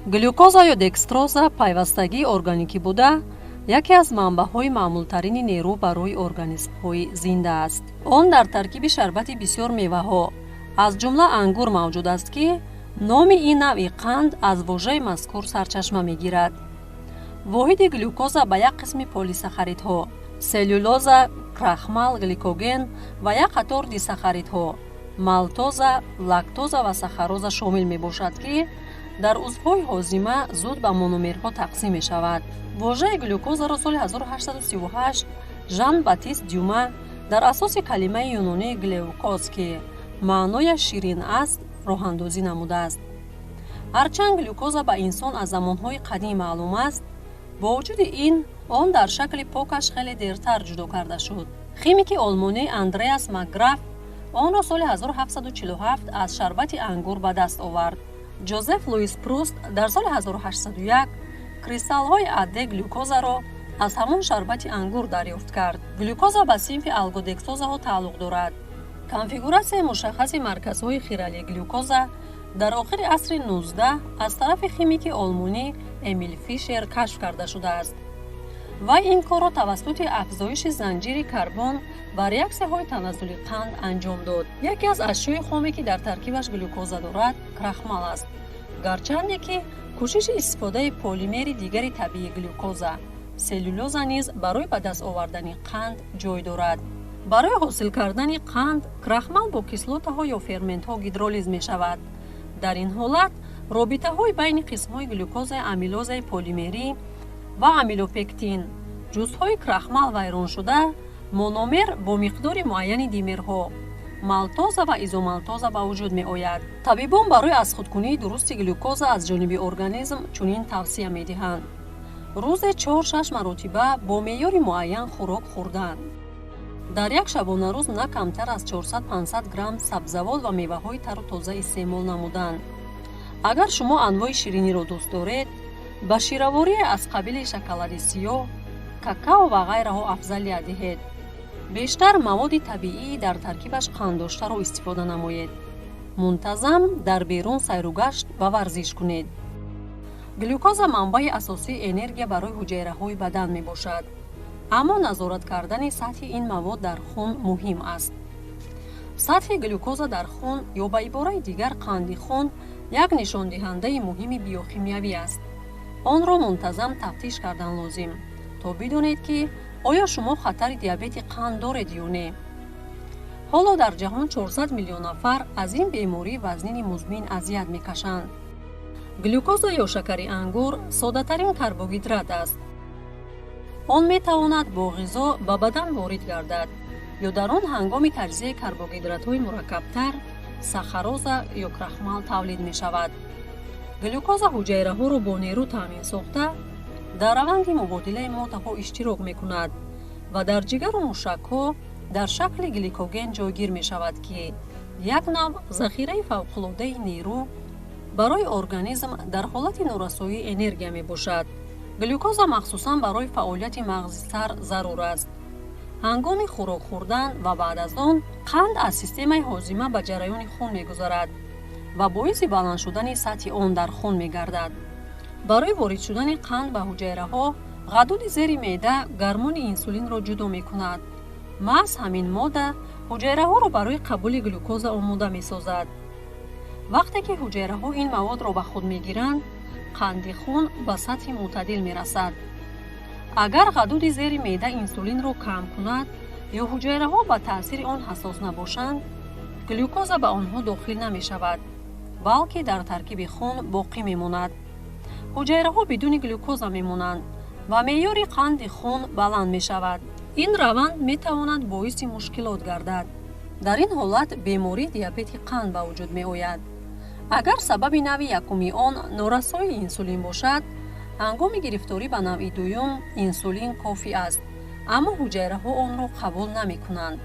глюкоза ё декстроза пайвастагии органикӣ буда, яке аз манбаъҳои маъмултарини нерӯ барои организмҳои зинда аст. Он дар таркиби шарбати бисёр меваҳо, аз ҷумла ангур мавҷуд аст, ки номи ин навъи қанд аз вожаи мазкур сарчашма мегирад. воҳиди глюкоза ба як қисми полисахаридҳо, селюлоза, крахмал, гликоген ва як қатор дисахаридҳо, малтоза, лактоза ва сахароза шомил мебошад, ки дар узвҳои ҳозима зуд ба мономерҳо тақсим мешавад. вожаи глюкозаро соли 1838 Жан Батист Дюма дар асоси калимаи юнонии глевкоз, ки маънояш ширин аст, роҳандозӣ намудааст. ҳарчанд глюкоза ба инсон аз замонҳои қадим маълум аст, бо вуҷуди ин он дар шакли покаш хеле дертар ҷудо карда шуд. химики олмонӣ Андреас Макграф онро соли 1747 аз шарбати ангур ба даст овард. ҷозеф Луис Пруст дар соли 1801 кристаллҳои адде глюкозаро аз ҳамон шарбати ангур дарёфт кард. глюкоза ба синфи алгодексозаҳо тааллуқ дорад. конфигурасияи мушаххаси марказҳои хирали глюкоза дар охири асри 19 аз тарафи химики олмонӣ Эмил Фишер кашф карда шудааст. вай ин корро тавассути афзоиши занҷири карбон ба реаксияҳои таназзули қанд анҷом дод. яке аз ашёи хоме ки дар таркибаш глюкоза дорад крахмал аст, гарчанде ки кӯшиши истифодаи полимери дигари табиии глюкоза, селюлоза низ барои ба даст овардани қанд ҷой дорад. барои ҳосил кардани қанд крахмал бо кислотаҳо ё ферментҳо гидролиз мешавад. дар ин ҳолат робитаҳои байни қисмҳои глюкозаи амилозаи полимерӣ ва амилопектин, ҷузъҳои крахмал вайрон шуда, мономер бо миқдори муайяни димерҳо, малтоза ва изомалтоза ба вуҷуд меояд. табибон барои аз худкунии дурусти глюкоза аз ҷониби организм чунин тавсия медиҳанд: рӯзе 4-6 маротиба бо меъёри муайян хӯрок хӯрдан. дар як шабонарӯз на камтар аз 400-500 грамм сабзавот ва меваҳои тару тоза истеъмол намудан. агар шумо анвои шириниро дӯст доред, ба шираворие аз қабили шоколади сиёҳ, какао ва ғайраҳо афзалият диҳед. бештар маводи табиӣ дар таркибаш қанддоштаро истифода намоед. мунтазам дар берун сайру гашт ва варзиш кунед. глюкоза манбаи асосии энергия барои ҳуҷайраҳои бадан мебошад, аммо назорат кардани сатҳи ин мавод дар хун муҳим аст. сатҳи глюкоза дар хун ё ба ибораи дигар қанди хун як нишондиҳандаи муҳими биохимиявӣ аст. онро мунтазам тафтиш кардан лозим, то бидонед ки оё шумо хатари диабети қанд доред ё не. ҳоло дар ҷаҳон 400 миллион нафар аз ин беморӣ вазнини музмин азият мекашанд. глюкоза ё шакари ангур соддатарин карбогидрат аст. он метавонад бо ғизо ба бадан ворид гардад ё дар он ҳангоми таҷзияи карбогидратҳои мураккабтар, сахароза ё крахмал тавлид мешавад. глюкоза ҳуҷайраҳоро бо нерӯ таъмин сохта, дар раванди мубодилаи моддаҳо иштирок мекунад ва дар ҷигару мушакҳо дар шакли гликоген ҷойгир мешавад, ки як навъ захираи фавқулодаи нерӯ барои организм дар ҳолати норасоии энергия мебошад. глюкоза махсусан барои фаъолияти мағзи сар зарур аст. ҳангоми хӯрок хӯрдан ва баъд аз он қанд аз системаи ҳозима ба ҷараёни хун мегузарад ва боиси баланд шудани сатҳи он дар хун мегардад. барои ворид шудани қанд ба ҳуҷайраҳо ғадуди зери меъда гормони инсулинро ҷудо мекунад. маҳз ҳамин модда ҳуҷайраҳоро барои қабули глюкоза омода месозад. вақте ки ҳуҷайраҳо ин маводро ба худ мегиранд, қанди хун ба сатҳи мӯътадил мерасад. агар ғадуди зери меъда инсулинро кам кунад ё ҳуҷайраҳо ба таъсири он ҳассос набошанд, глюкоза ба онҳо дохил намешавад, балки дар таркиби хун боқӣ мемонад. ҳуҷайраҳо бидуни глюкоза мемонанд ва меъёри қанди хун баланд мешавад. ин раванд метавонад боиси мушкилот гардад. дар ин ҳолат бемории диабети қанд ба вуҷуд меояд. агар сабаби навъи якуми он норасоии инсулин бошад, ҳангоми гирифторӣ ба навъи дуюм инсулин кофӣ аст, аммо ҳуҷайраҳо онро қабул намекунанд.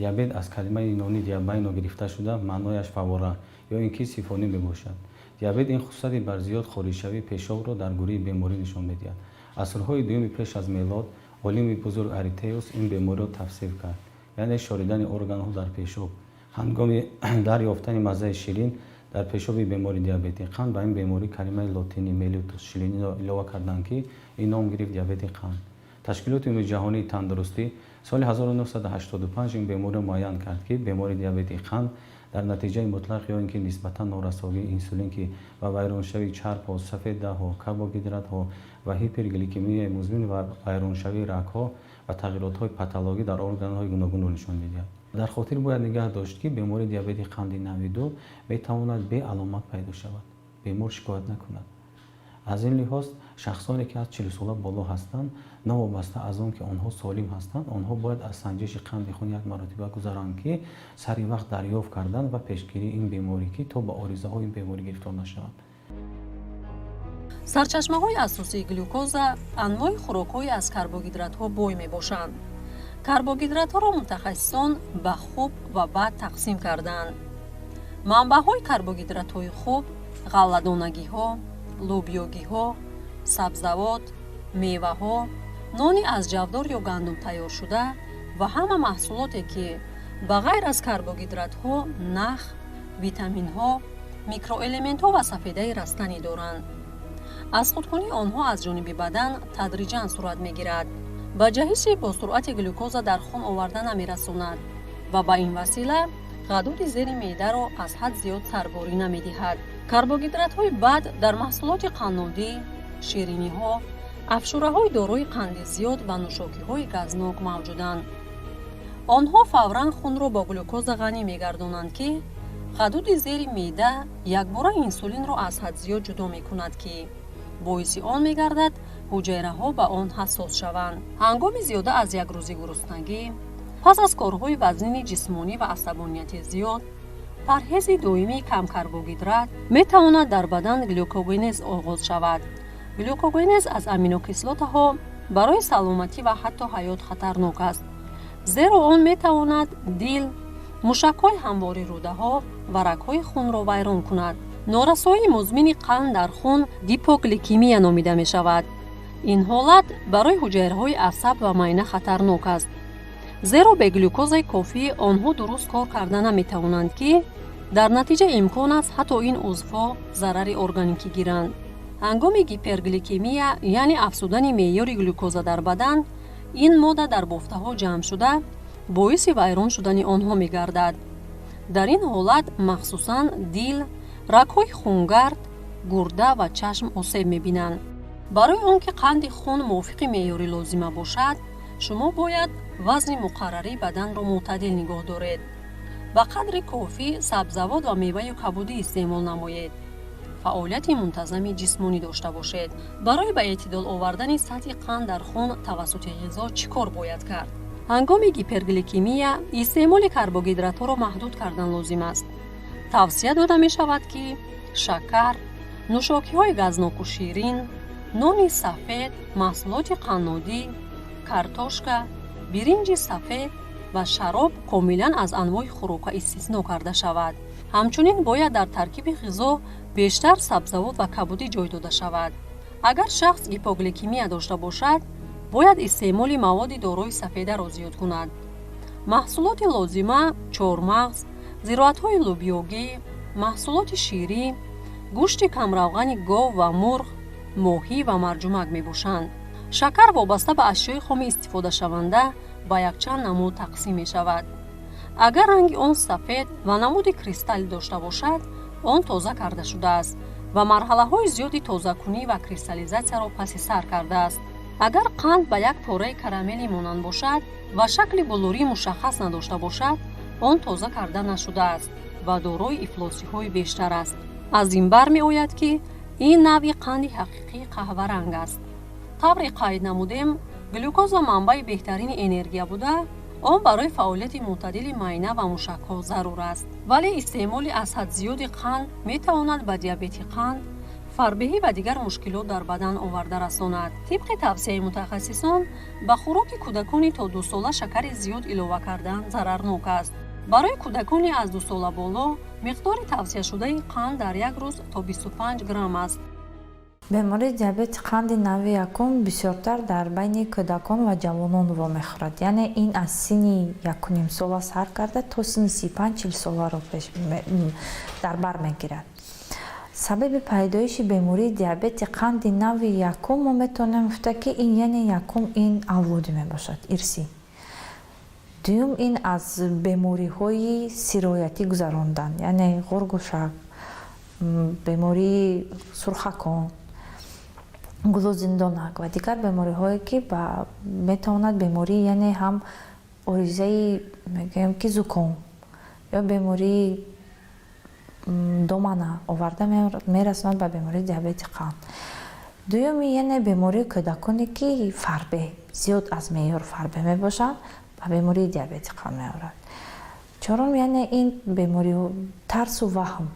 диабет аз калимаи юнонӣ диабайно гирифта шуда маънояш фавора ё ин ки сифонӣ мебошад. диабет ин хусусияти барзиёд хоришшавии пешобро дар гурӯҳи беморӣ нишон медиҳад. асрҳои дуюми пеш аз мелод олими бузург Аритеус ин бемориро тавсиф кард, яъне шоридани органҳо дар пешоб. ҳангоми дарёфтани маззаи ширин дар пешоби бемори диабети қанд ба ин беморӣ калимаи лотинӣ мелитус шилиниро илова карданд ки ин ном гирифт диабети қанд. ташкилоти умумии ҷаҳонии тандурустӣ соли 1985 ин бемориро муайян кард ки бемори диабети қанд дар натиҷаи мутлақ ё ин ки нисбатан норасоии инсулин ки ва вайроншавии чарбҳо, сафедаҳо, карбогидратҳо ва ҳипергликемияи музмин ва вайроншавии рагҳо ва тағйиротҳои патологӣ дар органҳои гуногунро нишон медиҳад. дар хотир бояд нигаҳ дошт ки бемори диабети қанди нави 2 метавонад беаломат пайдо шавад, бемор шикоят накунад. аз ин лиҳоз шахсоне ки аз 40 сола боло ҳастанд, навобаста аз он ки онҳо солим ҳастанд, онҳо бояд аз санҷиши қанди хун як маротиба гузаранд ки сари вақт дарёфт кардан ва пешгирии ин беморӣ ки то ба оризаҳои ин беморӣ гирифтор нашаванд. сарчашмаҳои асосии глюкоза анвои хӯрокҳои аз карбогидратҳо бой мебошанд. карбогидратҳоро мутахассисон ба хуб ва бад тақсим карданд. манбаъҳои карбогидратҳои хуб ғалладонагиҳо, лӯбиёгиҳо, сабзавот, меваҳо, нони аз ҷавдор ё гандум тайёршуда ва ҳама маҳсулоте ки ба ғайр аз карбогидратҳо нах, витаминҳо, микроэлементҳо ва сафедаи растанӣ доранд. аз худкунии онҳо аз ҷониби бадан тадриҷан сурат мегирад, ба ҷаҳиши бо суръати глюкоза дар хун оварда намерасонад ва ба ин васила ғадуди зери меъдаро аз ҳад зиёд сарборӣ намедиҳад. карбогидратҳои бад дар маҳсулоти қаннодӣ, шириниҳо, афшураҳои дорои қанди зиёд ва нӯшокиҳои газнок мавҷуданд. онҳо фавран хунро бо глюкоза ғанӣ мегардонанд ки ғадуди зери меъда якбора инсулинро аз ҳад зиёд ҷудо мекунад ки боиси он мегардад ҳуҷайраҳо ба он ҳассос шаванд. ҳангоми зиёда аз якрӯзи гуруснагӣ, пас аз корҳои вазнини ҷисмонӣ ва асабонияти зиёд, парҳези доимии камкарбогидрат метавонад дар бадан глюкогенез оғоз шавад. глюкогенез аз аминокислотаҳо барои саломатӣ ва ҳатто ҳаёт хатарнок аст, зеро он метавонад дил, мушакҳои ҳамвори рӯдаҳо ва рагҳои хунро вайрон кунад. норасоии музмини қанд дар хун гипогликемия номида мешавад. ин ҳолат барои ҳуҷайраҳои асаб ва майна хатарнок аст, зеро бе глюкозаи кофӣ онҳо дуруст кор карда наметавонанд ки дар натиҷа имкон аст ҳатто ин узвҳо зарари органикӣ гиранд. ҳангоми гипергликемия яъне афзудани меъёри глюкоза дар бадан, ин модда дар бофтаҳо ҷамъ шуда боиси вайрон шудани онҳо мегардад. дар ин ҳолат махсусан дил, рагҳои хунгард, гурда ва чашм осеб мебинанд. барои он ки қанди хун мувофиқи меъёри лозима бошад, шумо бояд вазни муқаррарии баданро мӯътадил нигоҳ доред. ба қадри кофӣ сабзавот ва меваю кабудӣ истеъмол намоед. фаъолияти мунтазами ҷисмонӣ дошта бошед. барои ба эътидол овардани сатҳи қанд дар хун тавассути ғизо чӣ кор бояд кард? ҳангоми гипергликемия истеъмоли карбогидратҳоро маҳдуд кардан лозим аст. тавсия дода мешавад ки шакар, нӯшокиҳои газноку ширин, нони сафед, маҳсулоти қаннодӣ, картошка, биринҷи сафед ва шароб комилан аз анвои хӯрока истисно карда шавад. ҳамчунин бояд дар таркиби ғизо бештар сабзавот ва кабудӣ ҷой дода шавад. агар шахс гипогликемия дошта бошад, бояд истеъмоли маводи дорои сафедаро зиёд кунад. маҳсулоти лозима чормағз, зироатҳои лӯбиёгӣ, маҳсулоти ширӣ, гӯшти камравғани гов ва мурғ, моҳӣ ва марҷумак мебошанд. шакар вобаста ба ашёи хуми истифодашаванда ба якчанд намуд тақсим мешавад. агар ранги он сафед ва намуди кристаллӣ дошта бошад, он тоза карда шудааст ва марҳалаҳои зиёди тозакунӣ ва кристаллизатсияро паси сар кардааст. агар қанд ба як пораи карамели монанд бошад ва шакли блурии мушаххас надошта бошад, он тоза карда нашудааст ва дорои ифлосиҳои бештар аст. аз ин бармеояд ки ин навъи қанди ҳақиқии қаҳваранг аст. тавре қайд намудем, глюкоза манбаи беҳтарини энергия буда, он барои фаъолияти мӯътадили майна ва мушакҳо зарур аст. вале истеъмоли аз ҳад зиёди қанд метавонад ба диабети қанд, фарбеҳӣ ва дигар мушкилот дар бадан оварда расонад. тибқи тавсияи мутахассисон, ба хӯроки кӯдакони то 2 сола шакари зиёд илова кардан зарарнок аст. барои кӯдакони аз 2 сола боло, миқдори тавсияшудаи қанд дар як рӯз то 25 грамм аст. бемории диабети қанди навъи якум бисёртар дар байни кӯдакон ва ҷавонон вомехӯрад. Яъне ин аз синни 1 сола сар карда то синни 35-40 соларо дар бар мегирад. сабаби пайдоиши бемории диабети қанди навъи якум мо метавонем гуфта ки ин яъне якум ин авлодӣ мебошад, ирсӣ. дуюм ин аз бемориҳои сироятӣ гузаронданд, яъне ғургушак, бемории сурхакон, гулӯзиндонак ва дигар бемориҳое ки метавонад бемории яъне ҳам оризаи мегӯем ки зуком ё бемории домана оварда мерасонад ба бемории диабети қанд. дуюми яъне бемории кӯдаконе ки фарбе зиёд аз меъёр фарбе мебошанд ба бемории диабети қанд меорад. чорум яъне ин бемориҳо тарсу ваҳм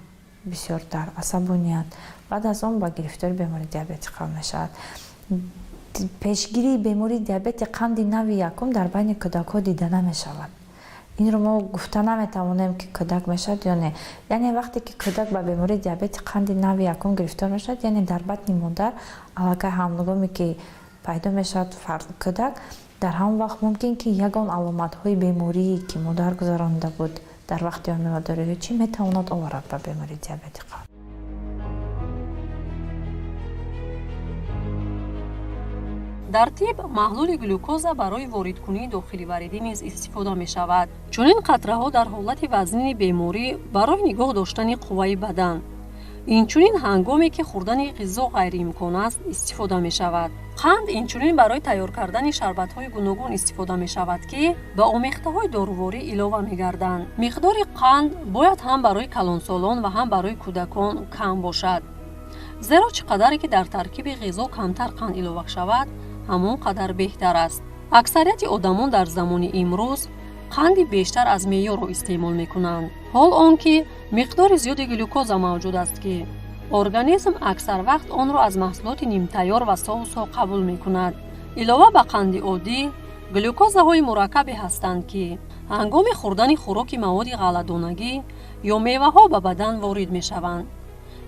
бисёртар, асабоният баъд аз он ба гирифтори бемории диабети қанд мешавад. пешгирии бемории диабети қанди навъи якум дар байни кӯдакҳо дида намешавад. инро мо гуфта наметавонем ки кӯдак мешавад ё не. яъне вақте ки кӯдак ба бемории диабети қанди навъи якум гирифтор мешавад, яъне дар батни модар аллакай ҳамлагоме ки пайдо мешавад кӯдак, дар ҳамон вақт мумкин ки ягон аломатҳои беморие ки модар гузаронида буд дар вақти ҳомиладорӣ чӣ метавонад оварад ба бемории диабети қанд. дар тиб маҳлули глюкоза барои воридкунии дохиливаридӣ низ истифода мешавад. чунин қатраҳо дар ҳолати вазнини беморӣ барои нигоҳ доштани қувваи бадан, инчунин ҳангоме ки хӯрдани ғизо ғайриимкон аст истифода мешавад. қанд инчунин барои тайёр кардани шарбатҳои гуногун истифода мешавад ки ба омехтаҳои доруворӣ илова мегарданд. миқдори қанд бояд ҳам барои калонсолон ва ҳам барои кӯдакон кам бошад, зеро чӣ қадаре ки дар таркиби ғизо камтар қанд илова шавад, ҳамон қадар беҳтар аст. аксарияти одамон дар замони имрӯз қанди бештар аз меъёрро истеъмол мекунанд, ҳол он ки миқдори зиёди глюкоза мавҷуд аст ки организм аксар вақт онро аз маҳсулоти нимтайёр ва соусҳо қабул мекунад. илова ба қанди оддӣ, глюкозаҳои мураккабе ҳастанд ки ҳангоми хӯрдани хӯроки маводи ғалладонагӣ ё меваҳо ба бадан ворид мешаванд.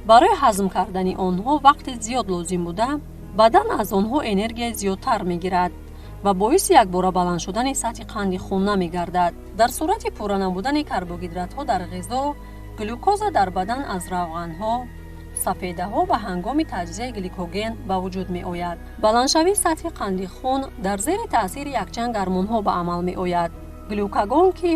барои ҳазм кардани онҳо вақти зиёд лозим буда, бадан аз онҳо энергияи зиёдтар мегирад ва боиси якбора баланд шудани сатҳи қанди хун намегардад. дар сурати пурра набудани карбоҳидратҳо дар ғизо, глюкоза дар бадан аз равғанҳо, сафедаҳо ва ҳангоми таҷзияи гликоген ба вуҷуд меояд. баландшавии сатҳи қанди хун дар зери таъсири якчанд гормонҳо ба амал меояд. глюкагон ки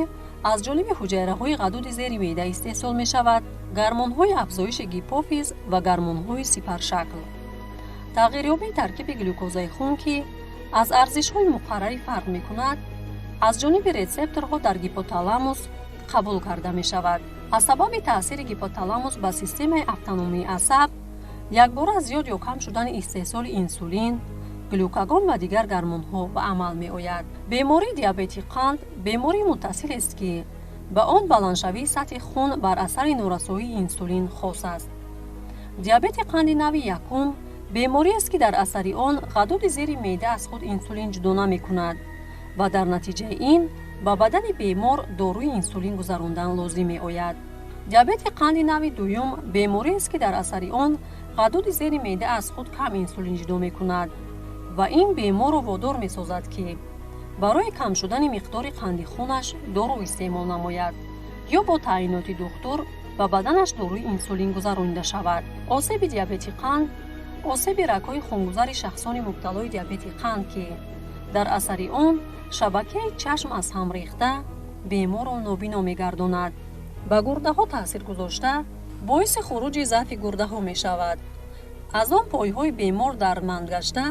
аз ҷониби ҳуҷайраҳои ғадуди зери меъда истеҳсол мешавад, гормонҳои афзоиши гипофиз ва гормонҳои сипаршакл. тағйирёбии таркиби глюкозаи хун ки аз арзишҳои муқаррарӣ фарқ мекунад, аз ҷониби рецепторҳо дар гипоталамус қабул карда мешавад. аз сабаби таъсири гипоталамус ба системаи автономии асаб, якбора зиёд ё кам шудани истеҳсоли инсулин, глюкагон ва дигар гормонҳо ба амал меояд. бемории диабети қанд бемории муттасилест ки ба он баландшавии сатҳи хун бар асари норасоии инсулин хос аст. диабети қанди навъи якум бемориест ки дар асари он ғадуди зери меъда аз худ инсулин ҷудо намекунад ва дар натиҷаи ин ба бадани бемор доруи инсулин гузарондан лозим меояд. диабети қанди навъи дуюм бемориест ки дар асари он ғадуди зери меъда аз худ кам инсулин ҷудо мекунад ва ин беморро водор месозад ки барои кам шудани миқдори қанди хунаш дору истеъмол намояд ё бо таъиноти духтур ба баданаш доруи инсулин гузаронида шавад. осеби диабети қанд осеби рагҳои хунгузари шахсони мубталои диабети қанд ки дар асари он шабакаи чашм аз ҳам рехта беморро нобино мегардонад. ба гурдаҳо таъсир гузошта боиси хуруҷи заъфи гурдаҳо мешавад. аз он пойҳои бемор дарманд гашта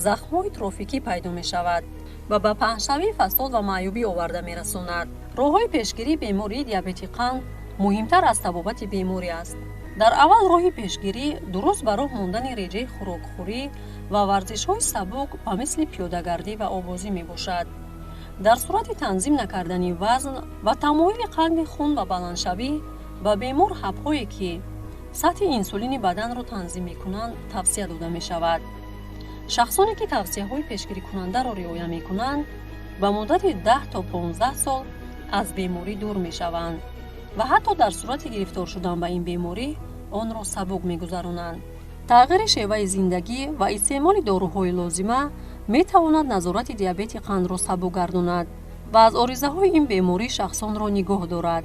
захмҳои трофикӣ пайдо мешавад ва ба паҳншавии фасод ва маъюбӣ оварда мерасонад. роҳҳои пешгирии бемории диабети қанд муҳимтар аз табобати беморӣ аст. дар аввал роҳи пешгирӣ дуруст ба роҳ мондани реҷаи хӯрокхӯрӣ ва варзишҳои сабук ба мисли пиёдагардӣ ва овозӣ мебошад. дар сурати танзим накардани вазн ва тамоили қанди хун ба баландшавӣ ба бемор ҳабҳое ки сатҳи инсулини баданро танзим мекунанд тавсия дода мешавад. шахсоне ки тавсияҳои пешгирикунандаро риоя мекунанд ба муддати 10 то 15 сол аз беморӣ дур мешаванд ва ҳатто дар сурати гирифтор шудан ба ин беморӣ онро сабук мегузаронанд. тағйири шеваи зиндагӣ ва истеъмоли доруҳои лозима метавонад назорати диабети қандро сабук гардонад ва аз оризаҳои ин беморӣ шахсонро нигоҳ дорад.